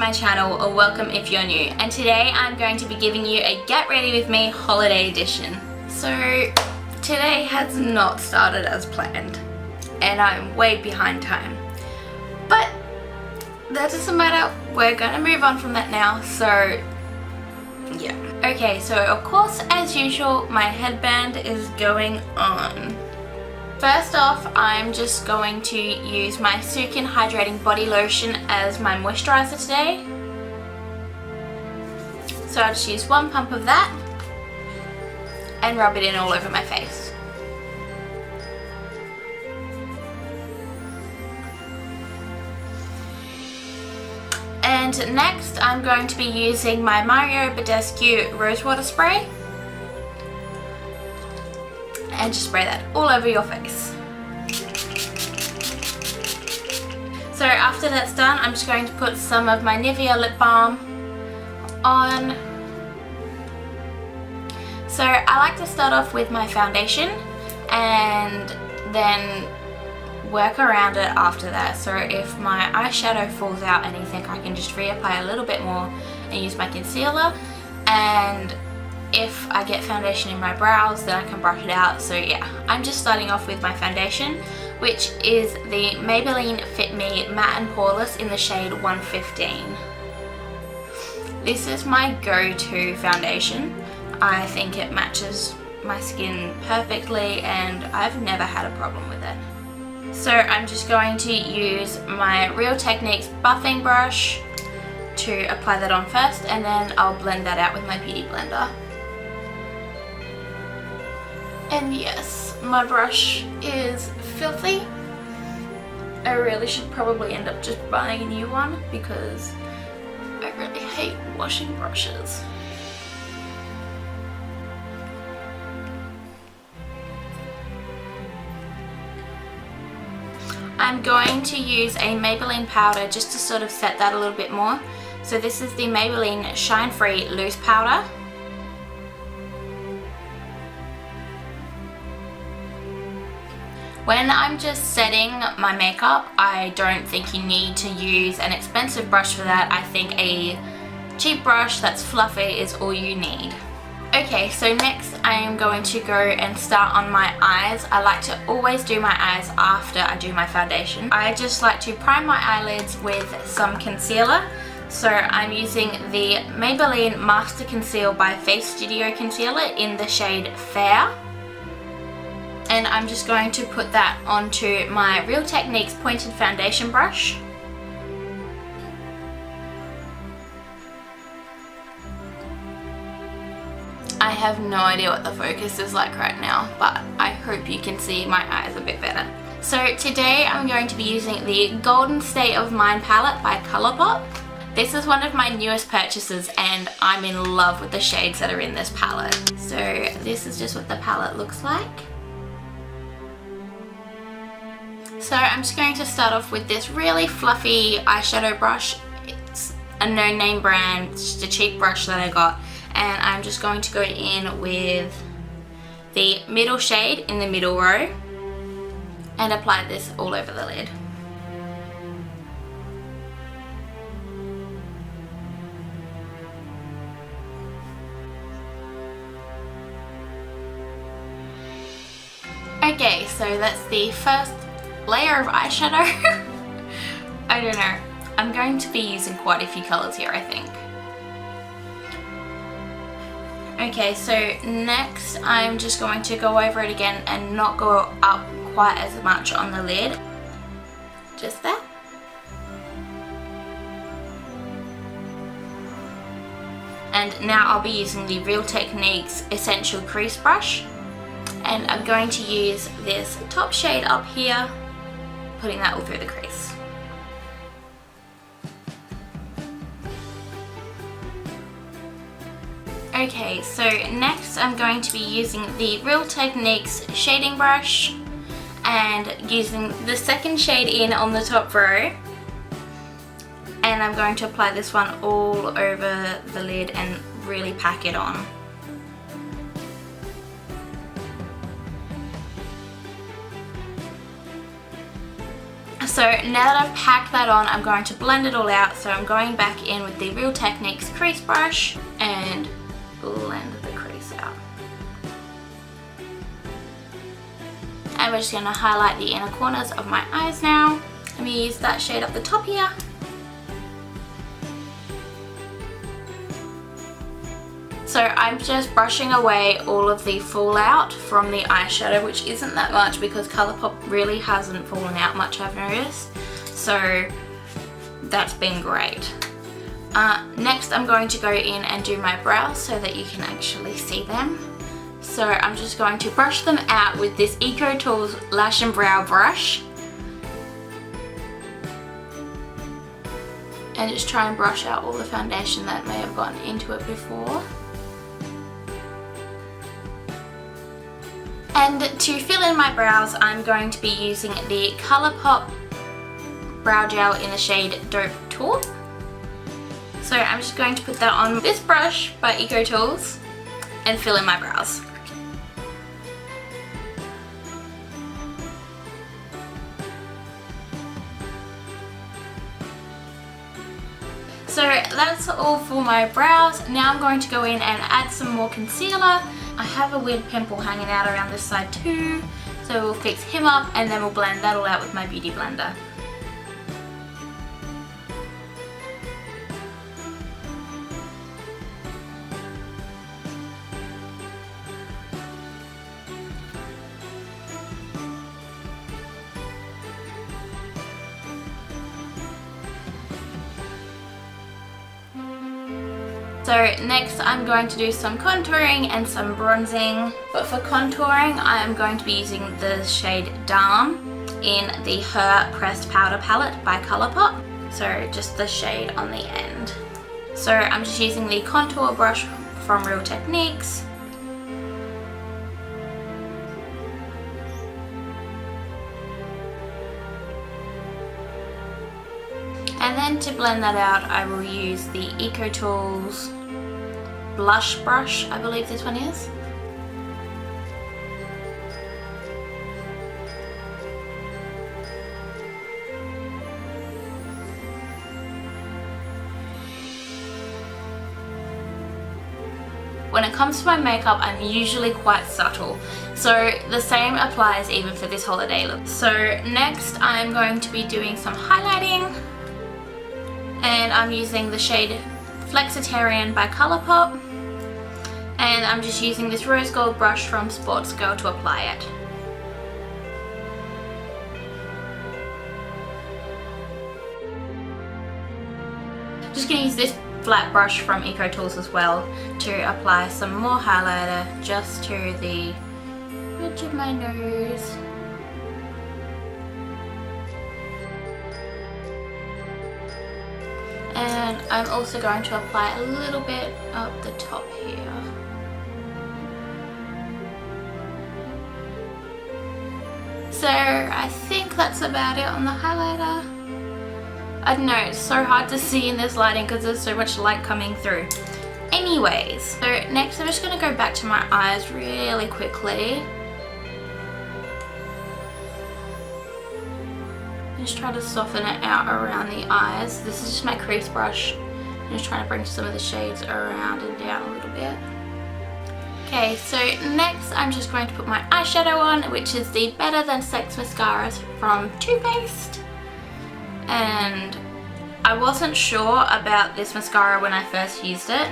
my channel, or welcome if you're new, and today I'm going to be giving you a get ready with me holiday edition. So today has not started as planned and I'm way behind time, but that doesn't matter, we're gonna move on from that now. So yeah, okay, so of course as usual my headband is going on. First off, I'm just going to use my Sukin Hydrating Body Lotion as my moisturiser today. So I'll just use one pump of that and rub it in all over my face. And next I'm going to be using my Mario Badescu Rosewater Spray. And just spray that all over your face. So after that's done, I'm just going to put some of my Nivea lip balm on. So I like to start off with my foundation and then work around it after that. So if my eyeshadow falls out and you think I can just reapply a little bit more and use my concealer, and if I get foundation in my brows, then I can brush it out. So yeah, I'm just starting off with my foundation, which is the Maybelline Fit Me Matte and Poreless in the shade 115. This is my go-to foundation. I think it matches my skin perfectly and I've never had a problem with it. So I'm just going to use my Real Techniques buffing brush to apply that on first, and then I'll blend that out with my beauty blender. And yes, my brush is filthy. I really should probably end up just buying a new one because I really hate washing brushes. I'm going to use a Maybelline powder just to sort of set that a little bit more. So this is the Maybelline Shine Free Loose Powder. When I'm just setting my makeup, I don't think you need to use an expensive brush for that. I think a cheap brush that's fluffy is all you need. Okay, so next I am going to go and start on my eyes. I like to always do my eyes after I do my foundation. I just like to prime my eyelids with some concealer. So I'm using the Maybelline Master Conceal by Face Studio Concealer in the shade Fair. And I'm just going to put that onto my Real Techniques pointed foundation brush. I have no idea what the focus is like right now, but I hope you can see my eyes a bit better. So today I'm going to be using the Golden State of Mind palette by Colourpop. This is one of my newest purchases and I'm in love with the shades that are in this palette. So this is just what the palette looks like. So I'm just going to start off with this really fluffy eyeshadow brush. It's a no-name brand, it's just a cheap brush that I got. And I'm just going to go in with the middle shade in the middle row and apply this all over the lid. Okay, so that's the first layer of eyeshadow. I don't know. I'm going to be using quite a few colours here, I think. Okay, so next I'm just going to go over it again and not go up quite as much on the lid. Just that. And now I'll be using the Real Techniques Essential Crease Brush. And I'm going to use this top shade up here, putting that all through the crease. Okay, so next I'm going to be using the Real Techniques shading brush and using the second shade in on the top row. And I'm going to apply this one all over the lid and really pack it on. So now that I've packed that on, I'm going to blend it all out. So I'm going back in with the Real Techniques crease brush and blend the crease out. And we're just going to highlight the inner corners of my eyes now. Let me use that shade up the top here. So I'm just brushing away all of the fallout from the eyeshadow, which isn't that much because Colourpop really hasn't fallen out much, I've noticed. So that's been great. Next I'm going to go in and do my brows so that you can actually see them. So I'm just going to brush them out with this Eco Tools Lash and Brow Brush. And just try and brush out all the foundation that may have gotten into it before. And to fill in my brows, I'm going to be using the Colourpop Brow Gel in the shade Dope Taupe. So I'm just going to put that on this brush by Eco Tools and fill in my brows. So that's all for my brows. Now I'm going to go in and add some more concealer. I have a weird pimple hanging out around this side too, so we'll fix him up and then we'll blend that all out with my beauty blender. So next I'm going to do some contouring and some bronzing, but for contouring I am going to be using the shade Darm in the Her Pressed Powder Palette by Colourpop, so just the shade on the end. So I'm just using the contour brush from Real Techniques. And then to blend that out I will use the Eco Tools blush brush, I believe this one is. When it comes to my makeup, I'm usually quite subtle, so the same applies even for this holiday look. So next I'm going to be doing some highlighting, and I'm using the shade Flexitarian by Colourpop. And I'm just using this rose gold brush from Sports Girl to apply it. Just going to use this flat brush from Eco Tools as well to apply some more highlighter just to the ridge of my nose. And I'm also going to apply a little bit up the top here. So I think that's about it on the highlighter. I don't know, it's so hard to see in this lighting because there's so much light coming through. Anyways, so next I'm just going to go back to my eyes really quickly. Just try to soften it out around the eyes. This is just my crease brush. I'm just trying to bring some of the shades around and down a little bit. Okay, so next I'm just going to put my eyeshadow on, which is the Better Than Sex mascara from Too Faced. And I wasn't sure about this mascara when I first used it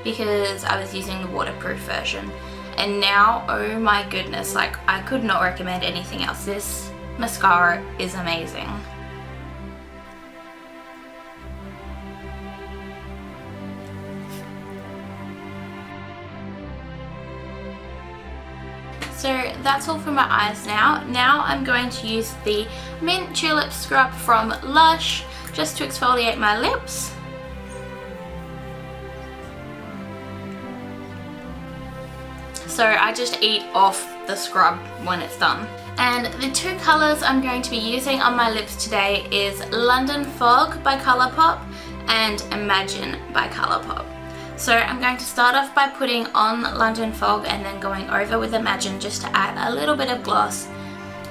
because I was using the waterproof version. And now, oh my goodness, like I could not recommend anything else. This mascara is amazing. So that's all for my eyes now. Now I'm going to use the Mint Tulip Scrub from Lush just to exfoliate my lips. So I just eat off the scrub when it's done. And the two colours I'm going to be using on my lips today is London Fog by Colourpop and Imagine by Colourpop. So I'm going to start off by putting on London Fog and then going over with Imagine just to add a little bit of gloss.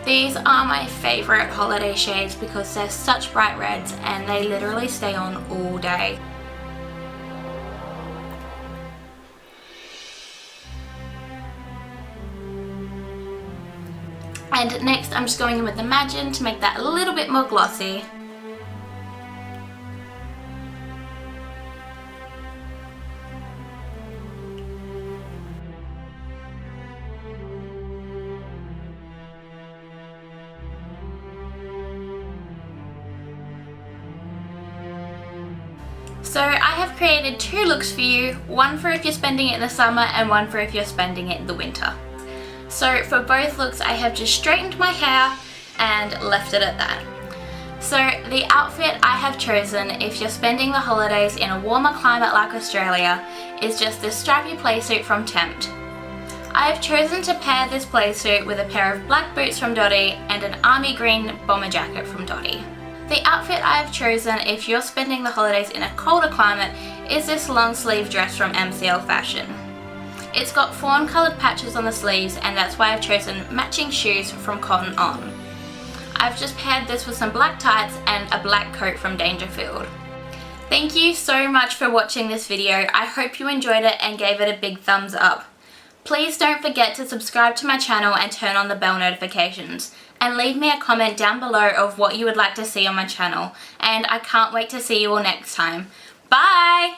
These are my favourite holiday shades because they're such bright reds and they literally stay on all day. And next I'm just going in with the Imagine to make that a little bit more glossy. So I have created two looks for you, one for if you're spending it in the summer and one for if you're spending it in the winter. So for both looks I have just straightened my hair and left it at that. So the outfit I have chosen if you're spending the holidays in a warmer climate like Australia is just this strappy playsuit from Tempt. I have chosen to pair this playsuit with a pair of black boots from Dottie and an army green bomber jacket from Dottie. The outfit I have chosen if you're spending the holidays in a colder climate is this long sleeve dress from MCL Fashion. It's got fawn coloured patches on the sleeves and that's why I've chosen matching shoes from Cotton On. I've just paired this with some black tights and a black coat from Dangerfield. Thank you so much for watching this video. I hope you enjoyed it and gave it a big thumbs up. Please don't forget to subscribe to my channel and turn on the bell notifications. And leave me a comment down below of what you would like to see on my channel. And I can't wait to see you all next time. Bye!